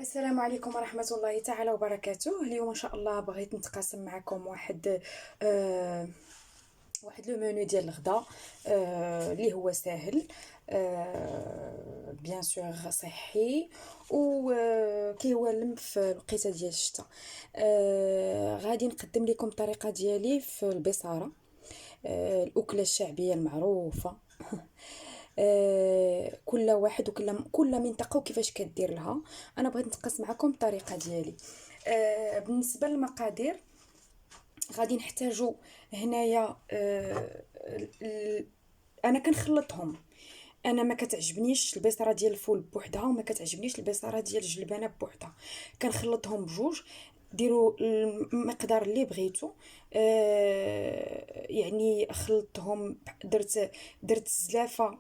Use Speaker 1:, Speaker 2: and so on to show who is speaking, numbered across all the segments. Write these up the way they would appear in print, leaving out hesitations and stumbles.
Speaker 1: السلام عليكم ورحمة الله تعالى وبركاته. اليوم إن شاء الله بغيت نتقاسم معكم واحد لو منو ديال الغدا، اللي هو ساهل، بيان سور صحي وكيولم في الوقيته ديال الشتاء. غادي نقدم لكم الطريقة ديالي في البصارة، الأكلة الشعبية المعروفة. كل واحد وكل منطقة وكيفاش كدير لها. انا بغيت نتقاسم معكم الطريقة ديالي. بالنسبة للمقادير، غادي نحتاجو هنايا، انا كنخلطهم. انا ما كتعجبنيش البصره ديال الفول بوحدها وما كتعجبنيش البصره ديال الجلبانه بوحدها، كنخلطهم بجوج. ديروا المقدار اللي بغيتو. يعني خلطتهم، درت زلافه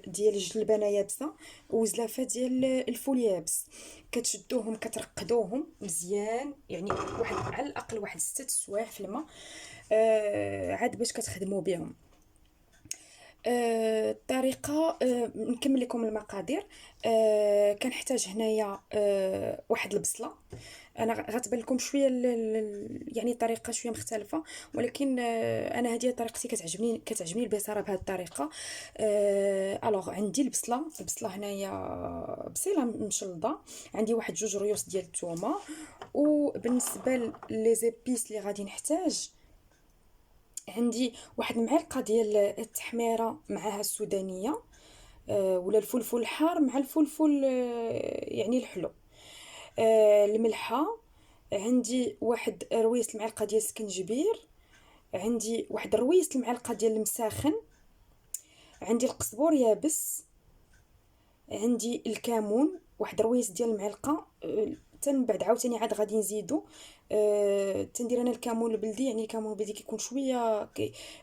Speaker 1: ديال الجلبانه يابسه وزلافه ديال الفول يابس. كتشدوهم كترقدوهم مزيان، يعني واحد على الاقل واحد 6 سوايع في الماء، عاد باش كتخدموا بهم. الطريقه، نكمل لكم المقادير. كنحتاج هنايا واحد البصله. انا غتبان لكم شويه يعني الطريقه شويه مختلفه، ولكن انا هذه طريقتي، كتعجبني البصاره بهذه الطريقه. الوغ عندي البصله هنايا بصيله مشلضه. عندي واحد 2 ريوس ديال الثومه. وبالنسبه لي زيبيس اللي غادي نحتاج، عندي واحد المعلقه ديال التحميره معاها السودانيه، ولا الفلفل الحار مع الفلفل يعني الحلو، الملحه. عندي واحد رويس المعلقه ديال السكنجبير. عندي واحد رويس المعلقه ديال المساخن. عندي القزبور يابس. عندي الكمون واحد رويس ديال المعلقه. تن بعد عاوتاني عاد غادي نزيدو. تندير انا الكمون البلدي، يعني الكمون البلدي كيكون شويه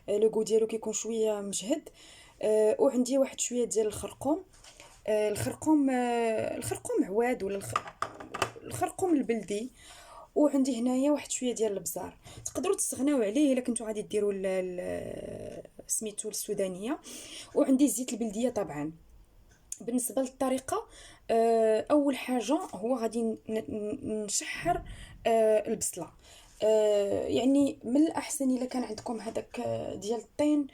Speaker 1: لو غو ديالو كيكون شويه مجهد. وعندي واحد شويه ديال الخرقوم. الخرقوم عواد ولا الخرقوم البلدي. وعندي هنايا واحد شويه ديال البزار. تقدروا تستغناو عليه الا كنتو غادي ديروا سميتو السودانيه. وعندي الزيت البلديه طبعا. بالنسبه للطريقه، اول حاجه هو غادي نشحر البصله. يعني من الاحسن الا كان عندكم هذاك ديال الطين،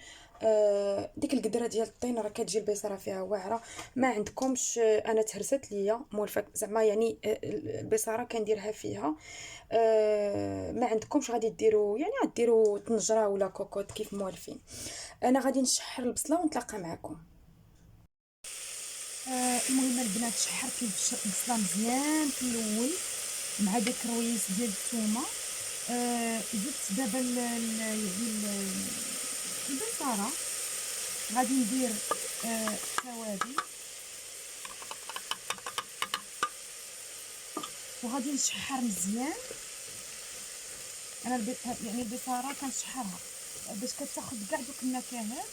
Speaker 1: ديك القدره ديال الطين راه كتجي البصره فيها واعره. ما عندكمش، انا تهرست ليا مولفه زعما، يعني البصره كنديرها فيها. ما عندكمش غادي ديروا، يعني غديروا طنجره ولا كوكوط كيف موالفين. انا غادي نشحر البصله ونتلاقى معكم. المهم البنات، شحرت البصله مزيان في الاول مع داك الرويس ديال الثومه. زدت دابا البصاره. غادي ندير توابل وغادي نشحر مزيان. انا يعني البصاره كنشحرها باش كتاخذ كاع دوك النكهات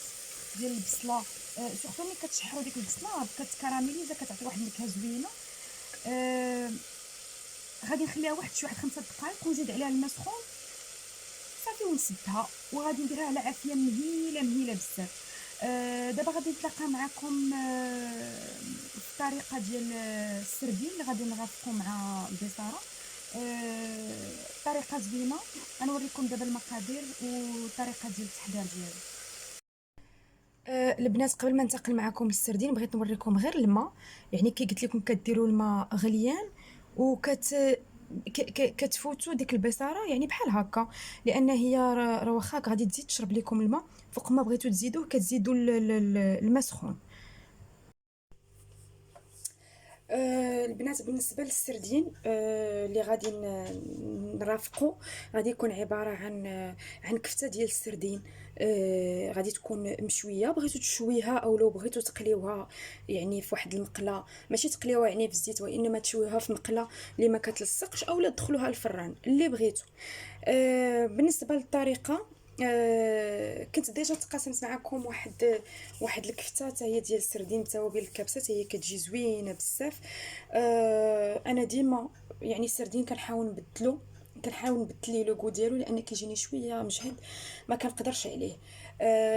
Speaker 1: ديال البصله. سورتو ملي كتشحروا ديك البصله كتكراميليزا، كتعطي واحد النكهه زوينه. غادي نخليها واحد 5 دقائق ونزيد عليها الماء سخون صافي ونسدها، وغادي نديرها على عافيه مهيله مهيله بزاف. دابا غادي نتلاقى معكم في الطريقه ديال السردين اللي غادي نرافقو مع البصاره. طريقه زوينه. غنوريكم دابا المقادير والطريقه ديال التحضير ديالو. البنات، قبل ما ننتقل معكم للسردين بغيت نوريكم غير الماء. يعني كي قلت لكم كديروا الماء غليان كتفوتوا ديك البصاره يعني بحال هكا، لان هي راه واخا غادي تزيد تشرب لكم الماء. فوق ما بغيتو تزيدوه كتزيدوا الماء سخون. البنات، بالنسبه للسردين اللي غادي نرافقو، غادي يكون عباره عن كفته ديال السردين. غادي تكون مشويه، بغيتو تشويها او لو بغيتو تقليوها يعني في واحد المقله، ماشي تقليوها يعني في الزيت، وانما تشويوها في مقله اللي ما كتلصقش، اولا تدخلوها الفران اللي بغيتو. بالنسبه للطريقه، كنت ديجا تقاسمت معكم واحد الكفته حتى هي ديال السردين بتوابل الكبسه، حتى هي كتجي زوينه بزاف. انا ديما يعني السردين كنحاول نبدل ليه لوغو ديالو، لان كيجيني شويه مجهد ما كنقدرش عليه.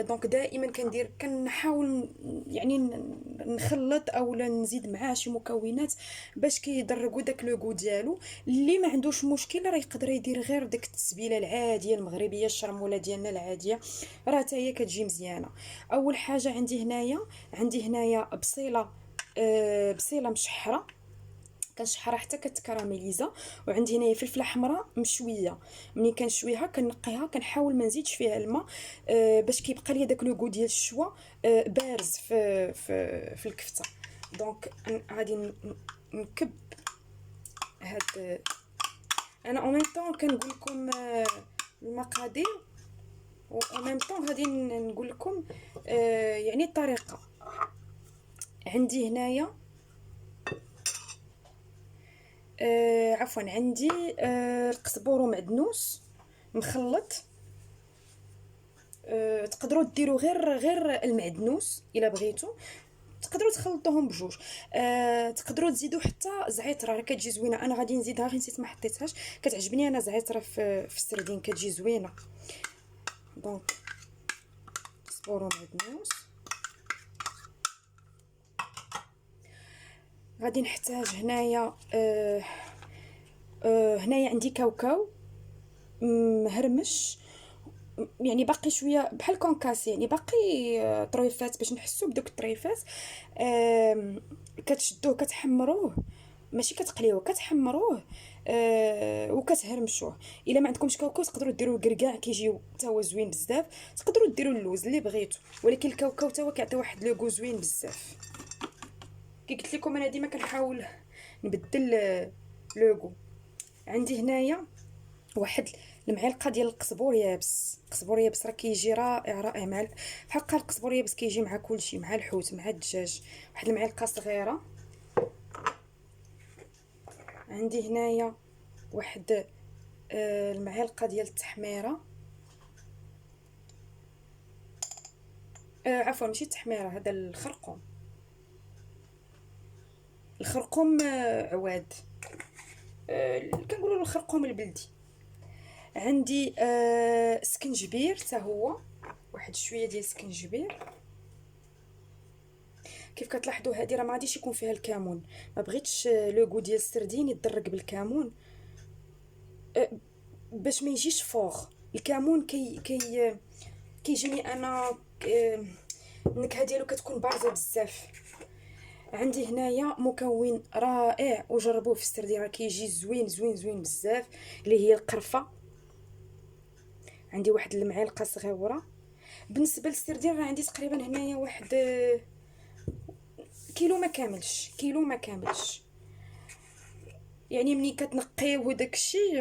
Speaker 1: دونك دائما كنحاول يعني نخلط اولا نزيد معاه شي مكونات باش كيدرجوا داك لو غو ديالو. اللي ما عندوش مشكل راه يقدر يدير غير ديك التتبيله العاديه المغربيه الشرموله ديالنا العاديه، راه حتى هي كتجي مزيانه. اول حاجه عندي هنايا بصيله، بصيله مشحره، كنشحرها حتى كتكراميليزا. وعندي هنايا فلفله حمراء مشويه، ملي كنشويها كنقيها، كنحاول ما نزيدش فيها الماء باش كيبقى لي داك لو غو ديال الشوا بارز في الكفته. دونك غادي نكب هاد. انا اون ميم طون كنقول لكم المقادير، و اون ميم طون غادي نقول لكم يعني الطريقه. عندي هنايا عفوا عندي القزبور ومعدنوس مخلط. تقدروا ديروا غير المعدنوس الا بغيتوا، تقدروا تخلطوهم بجوج. تقدروا تزيدوا حتى زعتره، راه كتجي زوينه. انا غادي نزيدها غير نسيت ما حطيتهاش، كتعجبني انا زعتره في السردين كتجي زوينه. دونك قزبور ومعدنوس. غادي نحتاج هنايا هنايا عندي كاوكاو مهرمش، يعني باقي شويه بحال كونكاس، يعني باقي طريفات باش نحسوا بدوك الطريفات. كتشدوه كتحمروه، ماشي كتقليوه، كتحمروه وكتهرمشوه. الا ما عندكمش كاوكاو تقدروا ديروا الكركاع، كيجيو حتى هو زوين بزاف. تقدروا ديروا اللوز اللي بغيتو، ولكن الكاوكاو حتى هو كيعطي واحد لو غو زوين بزاف. كي قلت لكم انا ديما كنحاول نبدل لو غو. عندي هنايا واحد المعلقه ديال القزبور يابس. القزبور يابس راه كيجي رائع رائع مع بحال القزبور يابس كيجي مع كلشي، مع الحوت مع الدجاج. واحد المعلقه صغيره. عندي هنايا واحد المعلقه ديال التحميره، عفوا ماشي التحميره، هذا الخرقوم. الخرقوم عواد، كنقولوا له الخرقوم البلدي. عندي سكنجبير حتى هو، واحد شويه ديال السكنجبير. كيف كتلاحظوا هذه راه ما غاديش يكون فيها الكمون، ما بغيتش لو غو ديال السردين يتدرج بالكمون باش ما يجيش فوغ. الكمون كيجيني انا النكهه ديالو كتكون بارزه بزاف. عندي هنايا مكون رائع وجربوه في السردين، راه كيجي زوين زوين زوين بزاف، اللي هي القرفه. عندي واحد المعلقه صغيره. بالنسبه للسردين راه عندي تقريبا هنايا واحد كيلو ما كاملش. يعني ملي كتنقيوه داكشي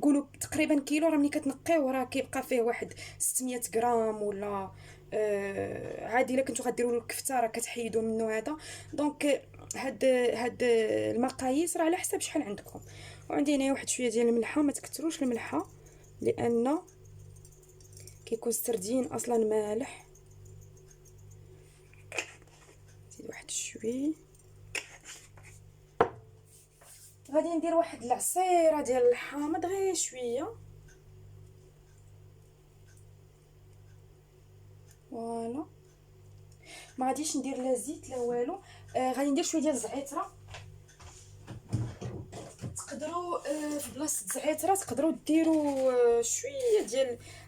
Speaker 1: قولوا تقريبا كيلو، راه ملي كتنقيوه راه كيبقى فيه واحد 600 غرام ولا عادي. الا كنتو غديروا له الكفته راه كتحيدوا منه هذا. دونك هاد المقاييس راه على حساب شحال عندكم. وعندي هنا واحد شويه ديال الملحه، ما تكثروش الملحه لان كيكون السردين اصلا مالح. زيد واحد شويه. غادي ندير واحد العصيره ديال الحامض غير شويه، فوالا. ما غاديش ندير لا زيت لا والو. غادي ندير شويه ديال الزعتره. تقدروا في بلاصه الزعتره تقدروا ديروا شويه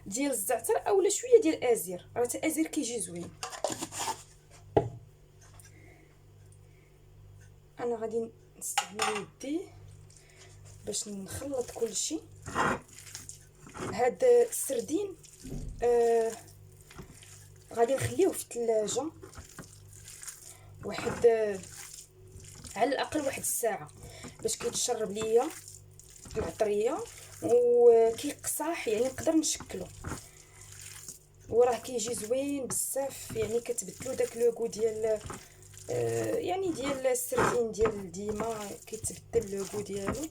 Speaker 1: ديال الزعتر اولا شويه ديال الازير، راه الازير كيجي زوين. انا غادي نستعمل يدي باش نخلط كلشي. هاد السردين غادي نخليوه في الثلاجه واحد على الاقل واحد الساعه باش كيتشرب ليا العطريه وكيقصاح، يعني نقدر نشكله. وراه كيجي زوين بزاف، يعني كتبدلوا داك لو غو ديال يعني ديال السردين ديال ديما كيتبدل لو غو ديالو.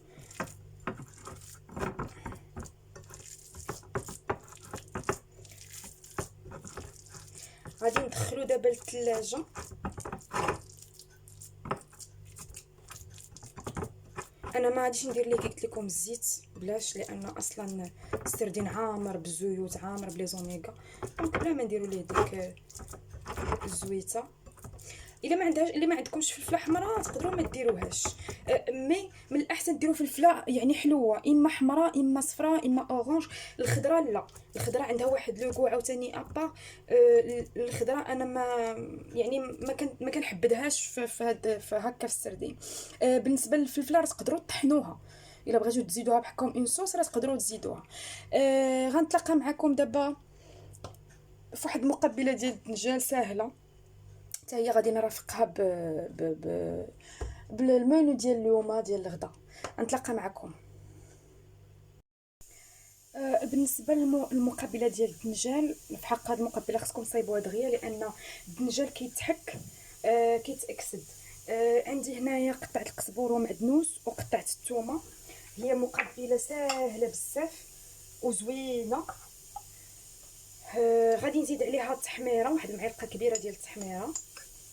Speaker 1: غادي ندخلو دابا للثلاجه. انا ما غاديش ندير ليه قلت لكم الزيت بلاش، لان اصلا السردين عامر بالزيوت، عامر بلي زوميغا، دونك بلا ما نديرو ليه ديك الزويته. الا ما عندهاش، اللي ما عندكمش فلفله حمراء تقدروا ما ديروهاش. مي من الاحسن ديروا فلفله يعني حلوه، اما حمراء اما صفراء اما اورانج. الخضراء لا، الخضراء عندها واحد لوغو عاوتاني ابا. الخضراء انا ما يعني ما كنحبدهاش في هكا في السردين. بالنسبه للفلفله راه تقدروا تطحنوها، الا بغيتو تزيدوها بحكم اون صوص راه تقدروا تزيدوها. غنتلاقى معكم دابا في واحد المقبله ديال الدنجال ساهله، حتى هي غادي نرافقها ب بالمنيو ديال اليوم ديال الغدا. نتلاقى معكم. بالنسبه للمقبله ديال الدنجال، في حق هذه المقبله خصكم تصايبوها دغيا لان الدنجال كيتحك، كيتاكسد. عندي هنايا قطعه القزبور ومعدنوس وقطعه الثومه. هي مقبله ساهله بزاف وزوينه. غادي نزيد عليها التحميره، واحد المعلقه كبيره ديال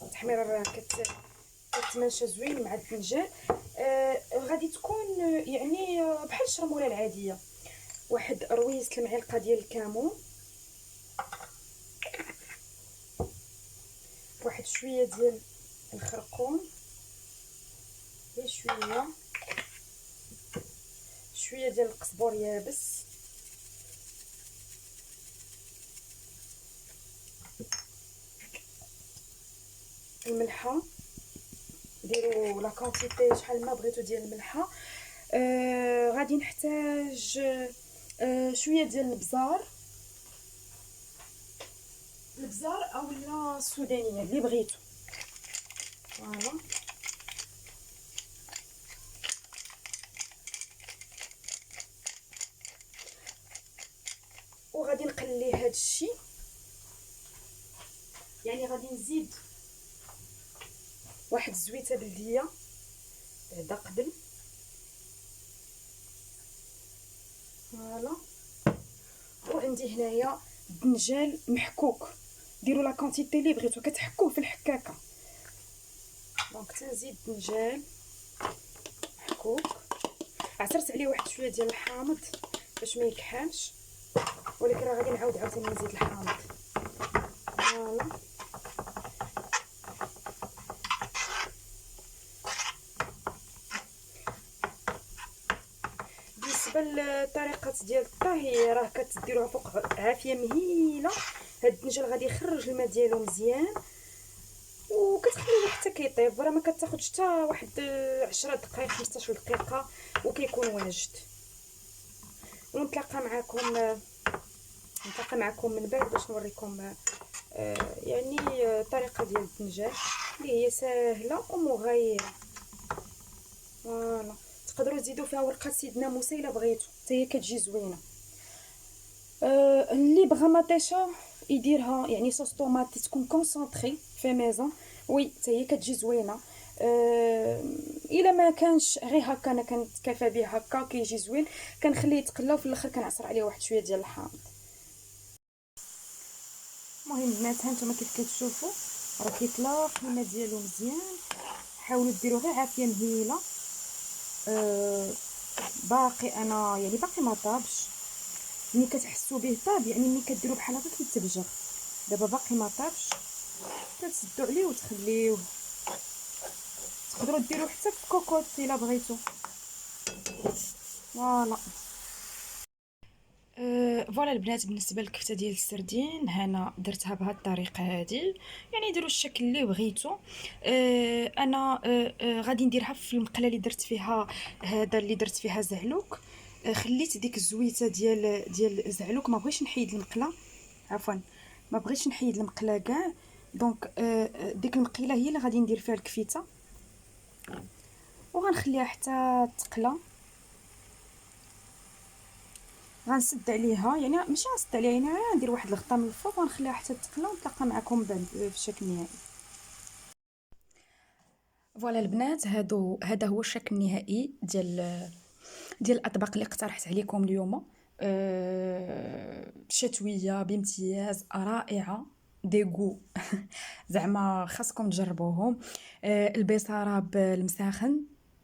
Speaker 1: التحميره راه كتماشى زوين مع الدنجال. غادي تكون يعني بحال الشرموله العاديه. واحد رويزه المعلقه ديال الكمون، واحد شويه ديال الخرقوم، غير شويه ديال القزبور يابس، الملحه ديروا لا كونتيتي شحال ما بغيتو ديال الملحه. غادي نحتاج شويه ديال البزار اولا السودانيه اللي بغيتو. فوالا وغادي نقلي هذا الشيء، يعني غادي نزيد واحد الزويته بلديه بعدا قبل. فوالا وعندي هنايا الدنجال محكوك، ديروا لا كونتيتي اللي بغيتو، كتحكوه في الحكاكه. دونك تنزيد الدنجال محكوك، عصرت عليه واحد شويه ديال الحامض باش ما يكحالش، ولكن راه غادي نعاود عاوتاني نزيد الحامض. فوالا بالنسبه للطريقه ديال الطهي راه كتديروها فوق عافيه مهيله. هاد الدنجال غادي يخرج الماء ديالو مزيان وكتخليه حتى كيطيب، راه ما كتاخذش حتى واحد 10 دقائق 15 دقيقه وكيكون واجد. ونتلاقى معكم من بعد باش نوريكم يعني الطريقه ديال الدنجال اللي هي ساهله ومغيره. فوالا تقدروا تزيدوا فيها ورقه سيدنا موسى الا بغيتو، حتى هي كتجي زوينه. اللي بغى مطيشه يديرها، يعني صوص طوماطي تكون كونسونطري في ميزون، وي حتى هي كتجي زوينه. الا ما كانش غير هكا انا كنتكافى به هكا كيجي زوين، كنخليه يتقلى وفي الاخر كنعصر عليه واحد شويه ديال الحامض. المهم البنات ها نتوما كيف كتشوفوا راه كيطلق الماء ديالو مزيان. حاولوا ديروا غير عافيه مهيله. باقي انا يعني باقي ما طابش، ملي كتحسوا به طاب يعني ملي كديروا بحال هكا كيتبجر. دابا باقي ما طابش، كتسدوا عليه وتخليوه. تقدروا ديروا حتى في كوكوط الا بغيتو. فوالا فوالا البنات، بالنسبه للكفته ديال السردين انا درتها بهذه الطريقه هذه، يعني ديروا الشكل اللي بغيتو. انا غادي نديرها في المقله اللي درت فيها، هذا اللي درت فيها زعلوك. خليت ديك الزويته ديال الزعلوك، ما بغيتش نحيد المقله، عفوا ما بغيتش نحيد المقله كاع. دونك ديك المقيله هي اللي غادي ندير فيها الكفته، وغنخليها حتى تقلى. غنسد عليها، يعني ماشي غنسد عليها، يعني غندير واحد الغطاء من الفوق ونخليها حتى تقلى، ونتلاقى معكم بعد في الشكل النهائي. فوالا البنات، هذا هو الشكل النهائي ديال الاطباق اللي اقترحت عليكم اليوم. شتويه بامتياز، رائعه، ديغو زعما خاصكم تجربوهم. البصاره بالمساخن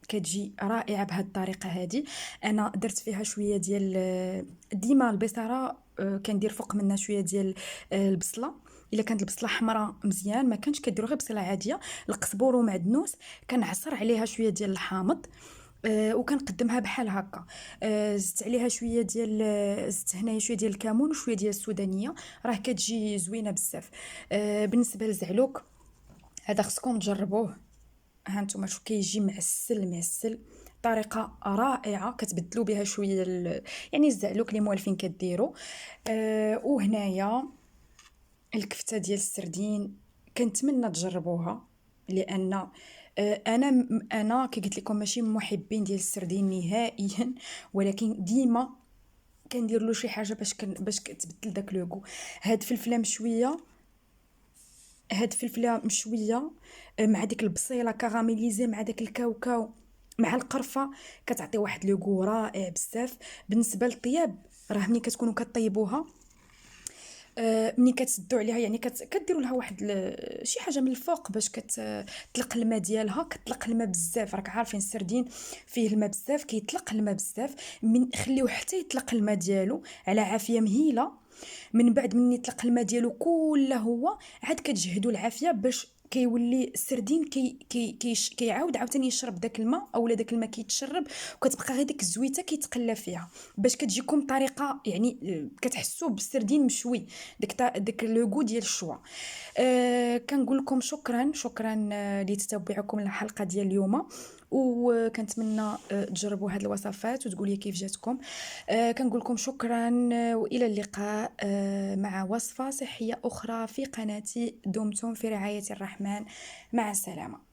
Speaker 1: كتجي رائعه بهذه الطريقه هذه. انا درت فيها شويه ديال ديما البصاره كندير فوق منها شويه ديال البصله. الا كانت البصله حمراء مزيان، ما كانش كديروا غير بصله عاديه. القزبور ومعدنوس كنعصر عليها شويه ديال الحامض وكنقدمها بحال هكا. زدت عليها شويه ديال زدت هنايا شويه ديال الكمون وشويه ديال السودانيه، راه كتجي زوينه بزاف. بالنسبه للزعلوك هذا خصكم تجربوه. ها نتوما شو كيجي معسل معسل، طريقه رائعه كتبدلوا بها شويه يعني الزعلوك اللي موالفين كديروا. وهنايا الكفته ديال السردين كنتمنى تجربوها، لان انا كي قلت لكم ماشي من محبين ديال السردين نهائيا، ولكن ديما كندير له شي حاجه باش كتبدل داك لوغو. هاد فلفله مشويه، هاد فلفله مشويه مع ديك البصيله كراميليزي مع داك الكاوكاو مع القرفه كتعطي واحد لوغو رائع بزاف. بالنسبه للطياب راه ملي كتكونوا كطيبوها ملي كتسدوا عليها يعني كديروا لها واحد شي حاجه من الفوق باش كتطلق الماء ديالها. كتطلق الماء بزاف، راك عارفين السردين فيه الماء بزاف، كيطلق الماء بزاف. من خليوه حتى يطلق الماء ديالو على عافيه مهيله. من بعد من يطلق الماء ديالو كله هو عاد كتجهدوا العافيه باش كيولي السردين كيعاود عاوتاني يشرب داك الماء، اولا داك الماء كيتشرب وكتبقى غير ديك الزويته كيتقلى فيها باش كتجيكم طريقه يعني كتحسوا بالسردين مشوي، داك لو ديال الشوا. كنقول لكم شكرا لتتبعكم الحلقه ديال اليوم، وكنتمنى تجربوا هذه الوصفات وتقولوا لي كيف جاتكم. كنقول لكم شكرا والى اللقاء مع وصفه صحيه اخرى في قناتي. دمتم في رعايه الرحمن، مع السلامه.